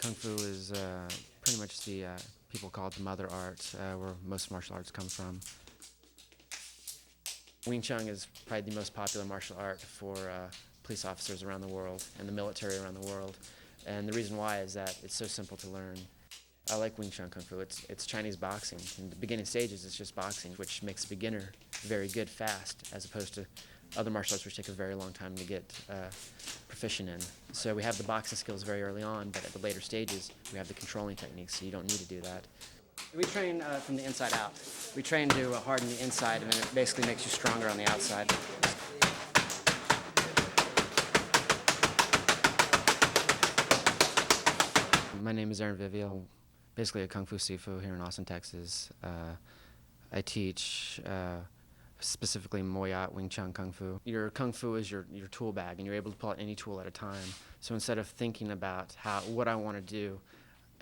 Kung Fu is pretty much the, people call it the mother art, where most martial arts come from. Wing Chun is probably the most popular martial art for police officers around the world and the military around the world. And the reason why is that it's so simple to learn. I like Wing Chun Kung Fu. It's Chinese boxing. In the beginning stages, it's just boxing, which makes a beginner very good fast, as opposed to other martial arts which take a very long time to get proficient in. So we have the boxing skills very early on, but at the later stages, we have the controlling techniques, so you don't need to do that. We train from the inside out. We train to harden the inside, and then it basically makes you stronger on the outside. My name is Vyvial, basically a Kung Fu Sifu here in Austin, Texas. I teach specifically Moyat Wing Chun Kung Fu. Your Kung Fu is your tool bag, and you're able to pull out any tool at a time. So instead of thinking about what I want to do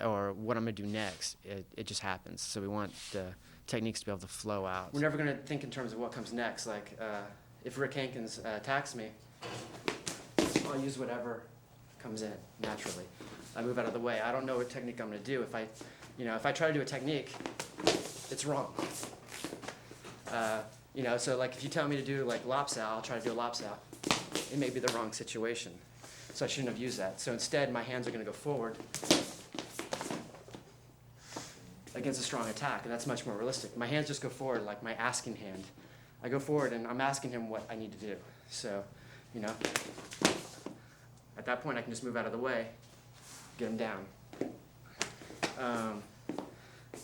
or what I'm going to do next, it just happens. So we want the techniques to be able to flow out. We're never going to think in terms of what comes next. Like if Rick Hankins attacks me, I'll use whatever comes in naturally. I move out of the way. I don't know what technique I'm going to do. If I try to do a technique, it's wrong. So like if you tell me to do like lop sao, I'll try to do a lop sao. It may be the wrong situation, so I shouldn't have used that. So instead, my hands are going to go forward against a strong attack, and that's much more realistic. My hands just go forward like my asking hand. I go forward and I'm asking him what I need to do. So, at that point I can just move out of the way, get him down.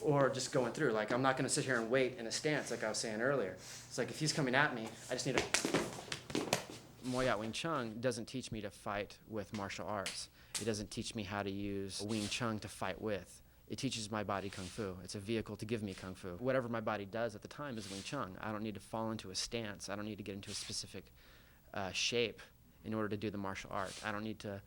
Or just going through. Like, I'm not going to sit here and wait in a stance like I was saying earlier. It's like if he's coming at me, I just need to... Moyat Wing Chun doesn't teach me to fight with martial arts. It doesn't teach me how to use Wing Chun to fight with. It teaches my body Kung Fu. It's a vehicle to give me Kung Fu. Whatever my body does at the time is Wing Chun. I don't need to fall into a stance. I don't need to get into a specific shape in order to do the martial art. I don't need to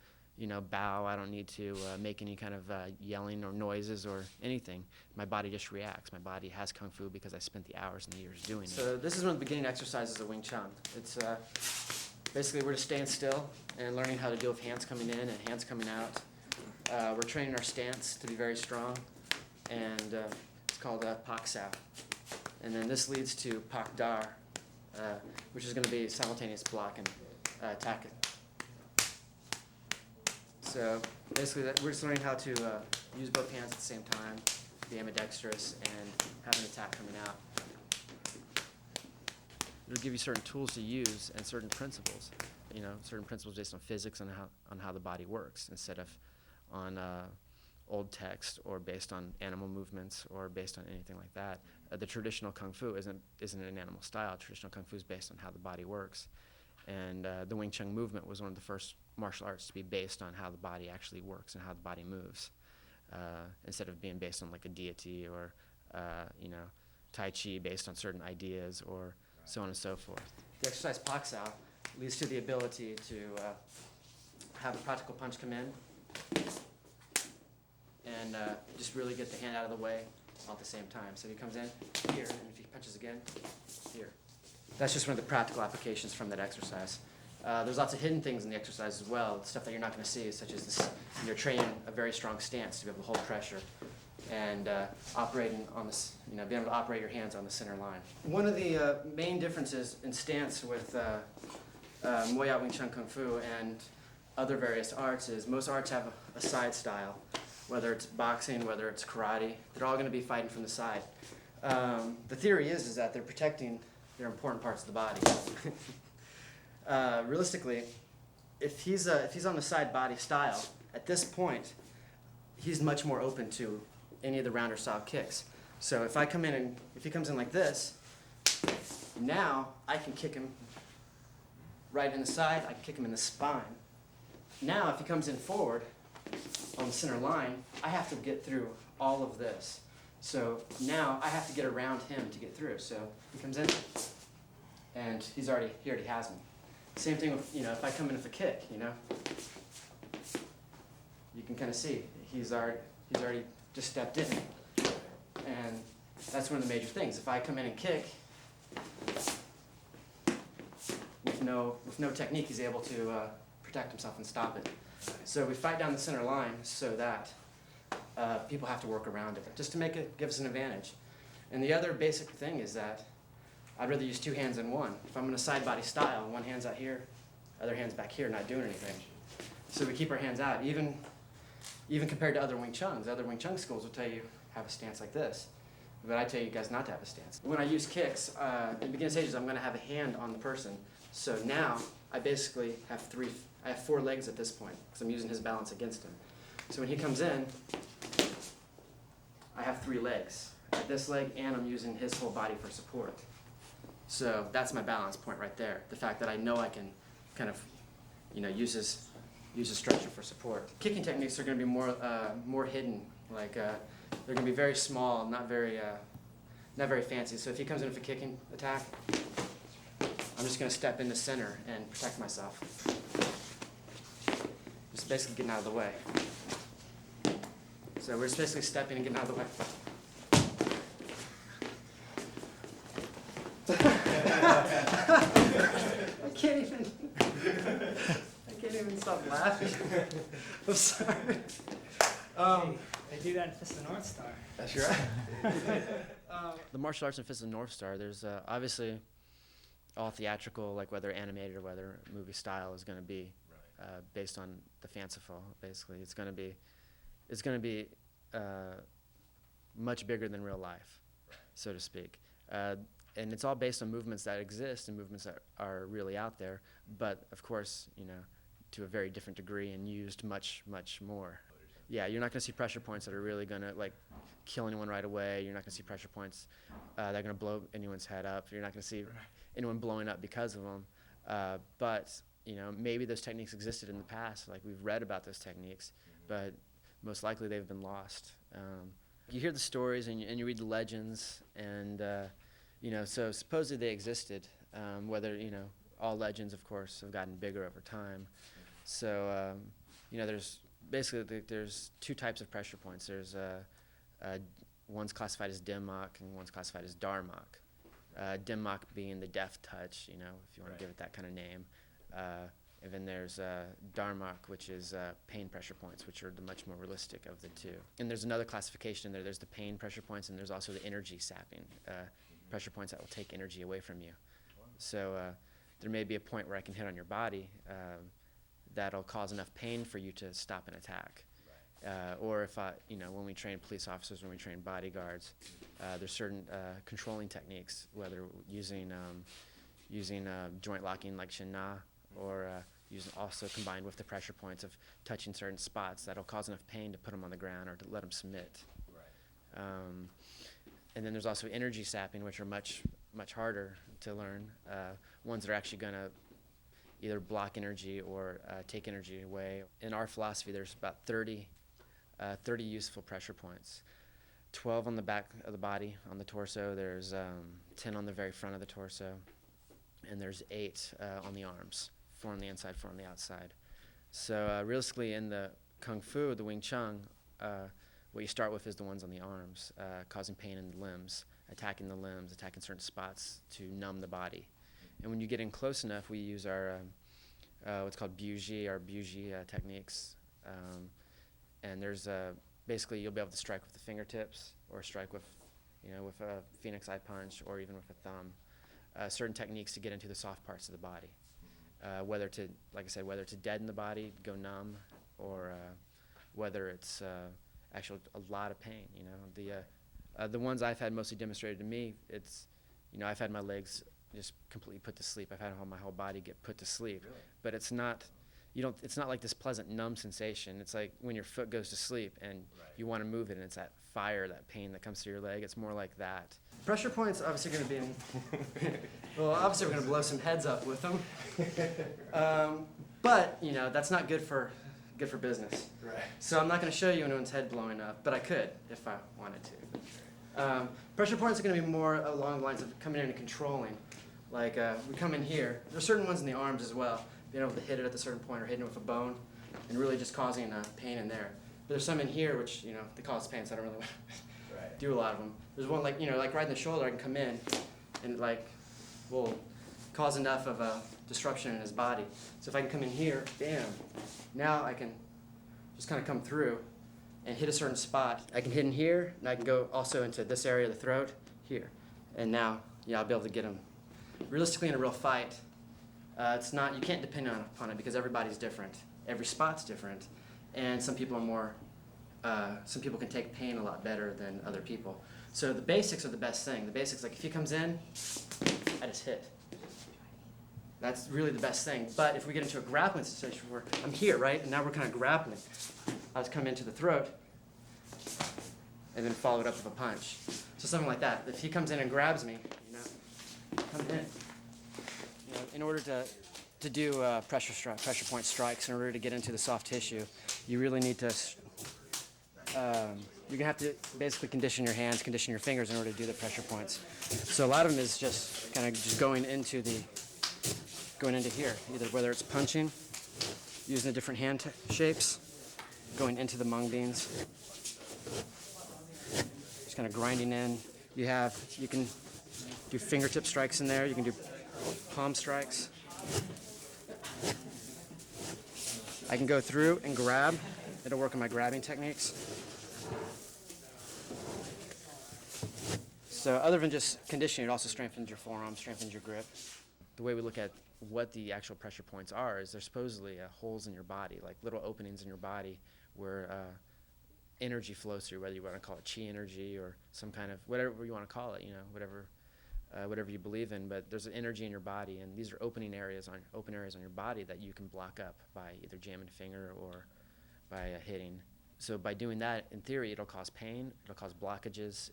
bow. I don't need to make any kind of yelling or noises or anything. My body just reacts. My body has Kung Fu because I spent the hours and the years doing it. So this is one of the beginning exercises of Wing Chun. It's basically we're just staying still and learning how to deal with hands coming in and hands coming out. We're training our stance to be very strong, and it's called Pak Sao. And then this leads to Pak Dar, which is going to be simultaneous block and attack it. So basically we're just learning how to use both hands at the same time, be ambidextrous, and have an attack coming out. It'll give you certain tools to use and certain principles, certain principles based on physics and on how the body works, instead of on old text or based on animal movements or based on anything like that. The traditional Kung Fu isn't an animal style. Traditional Kung Fu is based on how the body works. And the Wing Chun movement was one of the first martial arts to be based on how the body actually works and how the body moves, instead of being based on like a deity or Tai Chi based on certain ideas or so on and so forth. The exercise Pak Sao leads to the ability to have a practical punch come in and just really get the hand out of the way all at the same time. So he comes in here, and if he punches again, here. That's just one of the practical applications from that exercise. There's lots of hidden things in the exercise as well, stuff that you're not going to see, such as this. You're training a very strong stance to be able to hold pressure and operating on this, being able to operate your hands on the center line. One of the main differences in stance with Moyat Wing Chun Kung Fu and other various arts is most arts have a side style, whether it's boxing, whether it's karate. They're all going to be fighting from the side. The theory is that they're protecting their important parts of the body. Realistically, if he's on the side body style, at this point, he's much more open to any of the rounder style kicks. So if I come in and if he comes in like this, now I can kick him right in the side, I can kick him in the spine. Now if he comes in forward on the center line, I have to get through all of this. So now I have to get around him to get through. So he comes in, and he already has me. Same thing with, if I come in with a kick, you can kind of see he's already just stepped in, and that's one of the major things. If I come in and kick with no technique, he's able to protect himself and stop it. So we fight down the center line so that people have to work around it, just to give us an advantage. And the other basic thing is that I'd rather use two hands than one. If I'm in a side body style, one hand's out here, other hand's back here, not doing anything. So we keep our hands out, even compared to other Wing Chun's. Other Wing Chun schools will tell you have a stance like this, but I tell you guys not to have a stance. When I use kicks, in the beginning stages, I'm going to have a hand on the person. So now I basically have I have 4 legs at this point because I'm using his balance against him. So when he comes in, I have 3 legs. At this leg, and I'm using his whole body for support. So that's my balance point right there. The fact that I know I can kind of, use his structure for support. Kicking techniques are going to be more hidden. Like they're going to be very small, not very fancy. So if he comes in with a kicking attack, I'm just going to step in the center and protect myself. Just basically getting out of the way. So we're just basically stepping and getting out of the way. I can't even stop laughing. I'm sorry. They do that in Fist of the North Star. That's right. The martial arts in Fist of the North Star, there's obviously all theatrical, like whether animated or whether movie style is going to be based on the fanciful. Basically, it's going to be much bigger than real life, so to speak. And it's all based on movements that exist and movements that are really out there, but of course, to a very different degree and used much, much more. Yeah, you're not going to see pressure points that are really going to kill anyone right away. You're not going to see pressure points that are going to blow anyone's head up. You're not going to see anyone blowing up because of them. But maybe those techniques existed in the past. Like we've read about those techniques, but most likely they've been lost. You hear the stories and you read the legends, and so supposedly they existed. Whether all legends, of course, have gotten bigger over time. So there's 2 types of pressure points. There's one's classified as dim mach and one's classified as dar mach. Dim mach being the deft touch, if you want to give it that kind of name. And then there's dar mach, which is pain pressure points, which are the much more realistic of the 2. And there's another classification in there. There's the pain pressure points, and there's also the energy sapping pressure points that will take energy away from you. So there may be a point where I can hit on your body that'll cause enough pain for you to stop an attack. Or if when we train police officers, when we train bodyguards, there's certain controlling techniques, whether using joint locking like Shin Na, or using also combined with the pressure points of touching certain spots that'll cause enough pain to put them on the ground or to let them submit. And then there's also energy sapping, which are much harder to learn. Ones that are actually going to either block energy or take energy away. In our philosophy, there's about 30 useful pressure points. 12 on the back of the body, on the torso. There's 10 on the very front of the torso. And there's 8 on the arms, 4 on the inside, 4 on the outside. So realistically, in the Kung Fu, the Wing Chun, what you start with is the ones on the arms, causing pain in the limbs, attacking the limbs, attacking certain spots to numb the body. And when you get in close enough, we use our what's called Buji techniques. And there's basically you'll be able to strike with the fingertips or strike with, with a phoenix eye punch or even with a thumb. Certain techniques to get into the soft parts of the body. Whether to deaden the body, go numb, or whether it's actually a lot of pain. The ones I've had mostly demonstrated to me, it's, I've had my legs just completely put to sleep. I've had my whole body get put to sleep. Really? But it's not, it's not like this pleasant numb sensation. It's like when your foot goes to sleep and you want to move it, and it's that fire, that pain that comes through your leg. It's more like that. Pressure points obviously going to be in, well, obviously we're going to blow some heads up with them. But, that's not good for business. Right. So I'm not going to show you anyone's head blowing up, but I could if I wanted to. Pressure points are going to be more along the lines of coming in and controlling. Like we come in here. There's certain ones in the arms as well, being able to hit it at a certain point or hitting it with a bone and really just causing pain in there. But there's some in here which, they cause pain, so I don't really want to do a lot of them. There's one like right in the shoulder, I can come in and will cause enough of a disruption in his body. So if I can come in here, bam, now I can just kind of come through and hit a certain spot. I can hit in here, and I can go also into this area of the throat, here. And now, I'll be able to get him. Realistically, in a real fight, it's not, you can't depend upon it because everybody's different. Every spot's different. And some people are more, some people can take pain a lot better than other people. So the basics are the best thing. The basics, like if he comes in, I just hit. That's really the best thing. But if we get into a grappling situation where I'm here, right, and now we're kind of grappling, I'll just come into the throat and then follow it up with a punch. So something like that. If he comes in and grabs me, come in. In order to do pressure point strikes, in order to get into the soft tissue, you really need to. You're gonna have to basically condition your hands, condition your fingers in order to do the pressure points. So a lot of them is just kind of just going into here, either whether it's punching, using the different hand shapes, going into the mung beans, just kind of grinding in. You can do fingertip strikes in there. You can do palm strikes. I can go through and grab. It'll work on my grabbing techniques. So other than just conditioning, it also strengthens your forearm, strengthens your grip. The way we look at what the actual pressure points are is they're supposedly holes in your body, like little openings in your body where energy flows through, whether you want to call it chi energy or some kind of, whatever you want to call it, whatever you believe in, but there's an energy in your body, and these are open areas on your body that you can block up by either jamming a finger or by hitting. So by doing that, in theory, it'll cause pain, it'll cause blockages,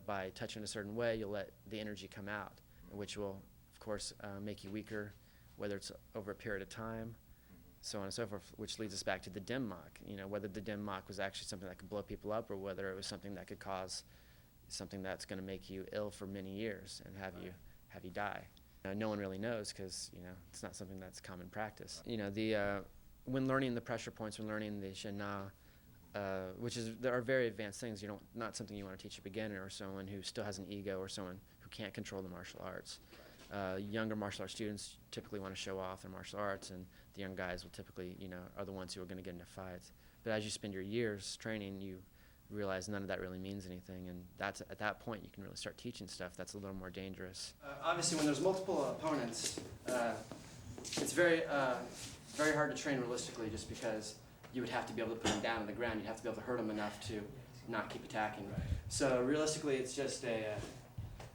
by touching a certain way, you'll let the energy come out, which will, of course, make you weaker, whether it's over a period of time, so on and so forth, which leads us back to the dim mock, whether the dim mock was actually something that could blow people up or whether it was something that could cause something that's going to make you ill for many years and have you die. No one really knows because it's not something that's common practice. When learning the pressure points, when learning the Shen-Na, there are very advanced things. Not something you want to teach a beginner or someone who still has an ego or someone who can't control the martial arts. Younger martial arts students typically want to show off their martial arts, and the young guys will typically, are the ones who are going to get into fights. But as you spend your years training, you realize none of that really means anything, and at that point you can really start teaching stuff that's a little more dangerous. Obviously, when there's multiple opponents, it's very hard to train realistically, just because you would have to be able to put them down on the ground. You'd have to be able to hurt them enough to not keep attacking. So realistically, it's just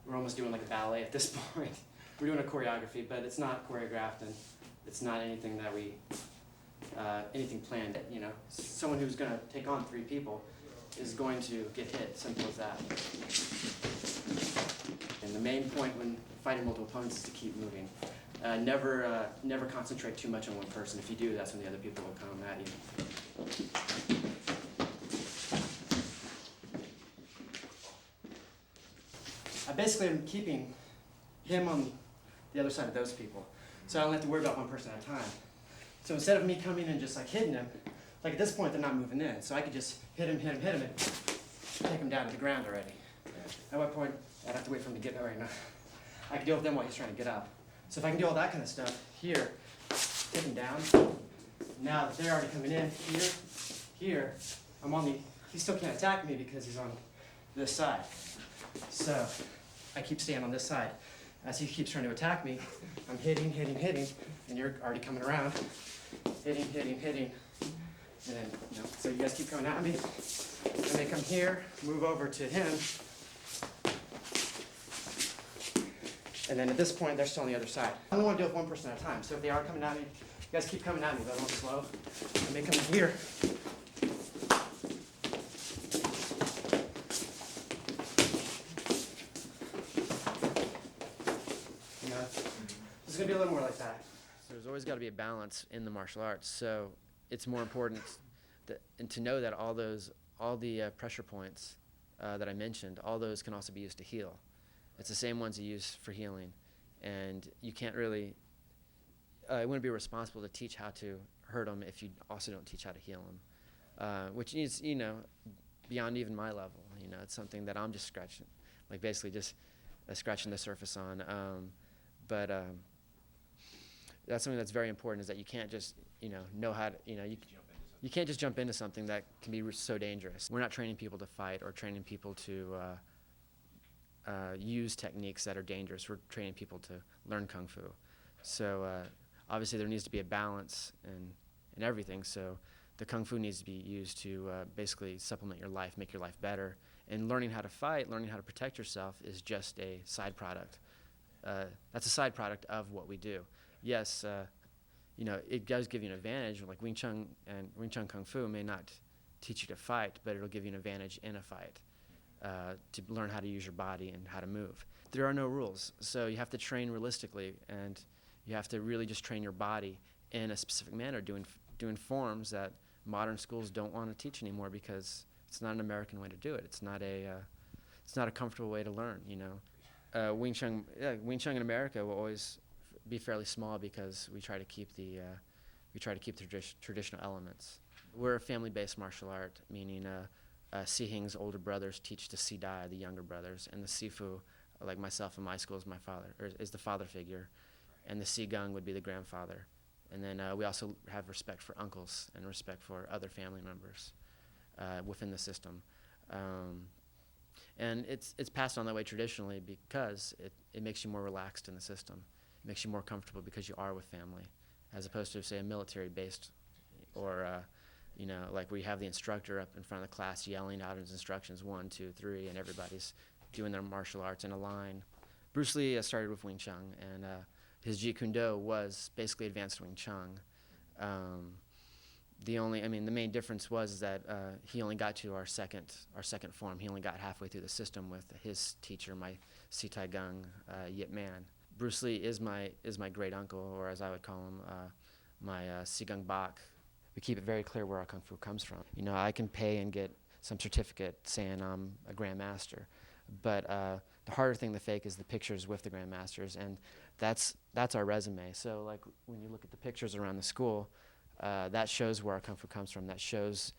we're almost doing like a ballet at this point. We're doing a choreography, but it's not choreographed, and it's not anything that anything planned. Someone who's going to take on 3 people is going to get hit, simple as that. And the main point when fighting multiple opponents is to keep moving. Never concentrate too much on one person. If you do, that's when the other people will come at you. I basically am keeping him on the other side of those people, so I don't have to worry about one person at a time. So instead of me coming and just like hitting him, like at this point they're not moving in, so I could just hit him, and take him down to the ground already. At what point I'd have to wait for him to get there right now. I can deal with them while he's trying to get up. So if I can do all that kind of stuff here, take him down. Now that they're already coming in, here, he still can't attack me because he's on this side. So I keep staying on this side. As he keeps trying to attack me, I'm hitting, and you're already coming around. Hitting. And then, so you guys keep coming at me. And they come here, move over to him. And then at this point, they're still on the other side. I only want to deal with one person at a time. So if they are coming at me, you guys keep coming at me, but I want slow. And they come here. It's going to be a little more like that. So there's always got to be a balance in the martial arts. So it's more important to know that all the pressure points that I mentioned, all those can also be used to heal. It's the same ones you use for healing, and you can't really. It wouldn't be responsible to teach how to hurt them if you also don't teach how to heal them, which is beyond even my level. It's something that I'm just scratching, like basically just scratching the surface on. But that's something that's very important, is that you can't just, know how to, you can't just jump into something that can be so dangerous. We're not training people to fight or training people to use techniques that are dangerous. We're training people to learn Kung Fu. So obviously there needs to be a balance in everything. So the Kung Fu needs to be used to basically supplement your life, make your life better. And learning how to fight, learning how to protect yourself is just a side product. That's a side product of what we do. Yes, it does give you an advantage. Like Wing Chun and Wing Chun Kung Fu may not teach you to fight, but it'll give you an advantage in a fight, to learn how to use your body and how to move. There are no rules, so you have to train realistically, and you have to really just train your body in a specific manner, doing forms that modern schools don't want to teach anymore, because it's not an American way to do it. It's not a comfortable way to learn. Wing Chun in America will always be fairly small, because we try to keep the traditional elements. We're a family-based martial art, meaning Sihing's older brothers teach the Sidai, the younger brothers, and the Sifu, like myself in my school, is the father figure, and the Sigung would be the grandfather. And then we also have respect for uncles and respect for other family members within the system. And it's passed on that way traditionally, because it makes you more relaxed in the system. It makes you more comfortable because you are with family, as opposed to, say, a military-based, or like where you have the instructor up in front of the class yelling out his instructions, 1, 2, 3, and everybody's doing their martial arts in a line. Bruce Lee started with Wing Chun, and his Jeet Kune Do was basically advanced Wing Chun. The main difference was that he only got to our second form. He only got halfway through the system with his teacher, my Si Tai Gung Yip Man. Bruce Lee is my great uncle, or as I would call him, my Si Gung Bak. We keep it very clear where our Kung Fu comes from. I can pay and get some certificate saying I'm a grandmaster, but the harder thing to fake is the pictures with the grandmasters, and that's our resume. So like when you look at the pictures around the school, that shows where our Kung Fu comes from. That shows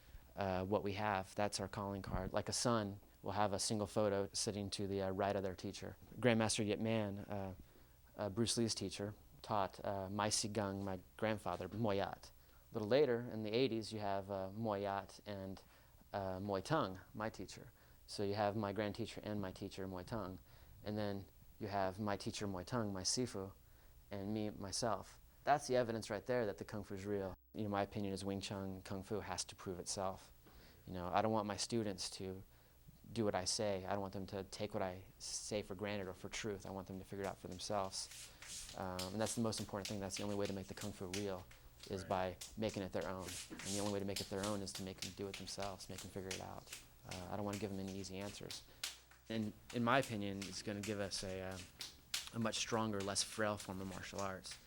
what we have. That's our calling card. Like a son will have a single photo sitting to the right of their teacher. Grandmaster Yip Man, Bruce Lee's teacher, taught Mai Si Gung, my grandfather, Moyat. A little later, in the 80s, you have Moyat and Moy Tung, my teacher. So you have my grand teacher and my teacher, Moy Tung. And then you have my teacher, Moy Tung, my Sifu, and me, myself. That's the evidence right there that the Kung Fu is real. My opinion is Wing Chun Kung Fu has to prove itself. I don't want my students to do what I say. I don't want them to take what I say for granted or for truth. I want them to figure it out for themselves. And that's the most important thing. That's the only way to make the Kung Fu real, is by making it their own. And the only way to make it their own is to make them do it themselves, make them figure it out. I don't want to give them any easy answers. And in my opinion, it's going to give us a much stronger, less frail form of martial arts.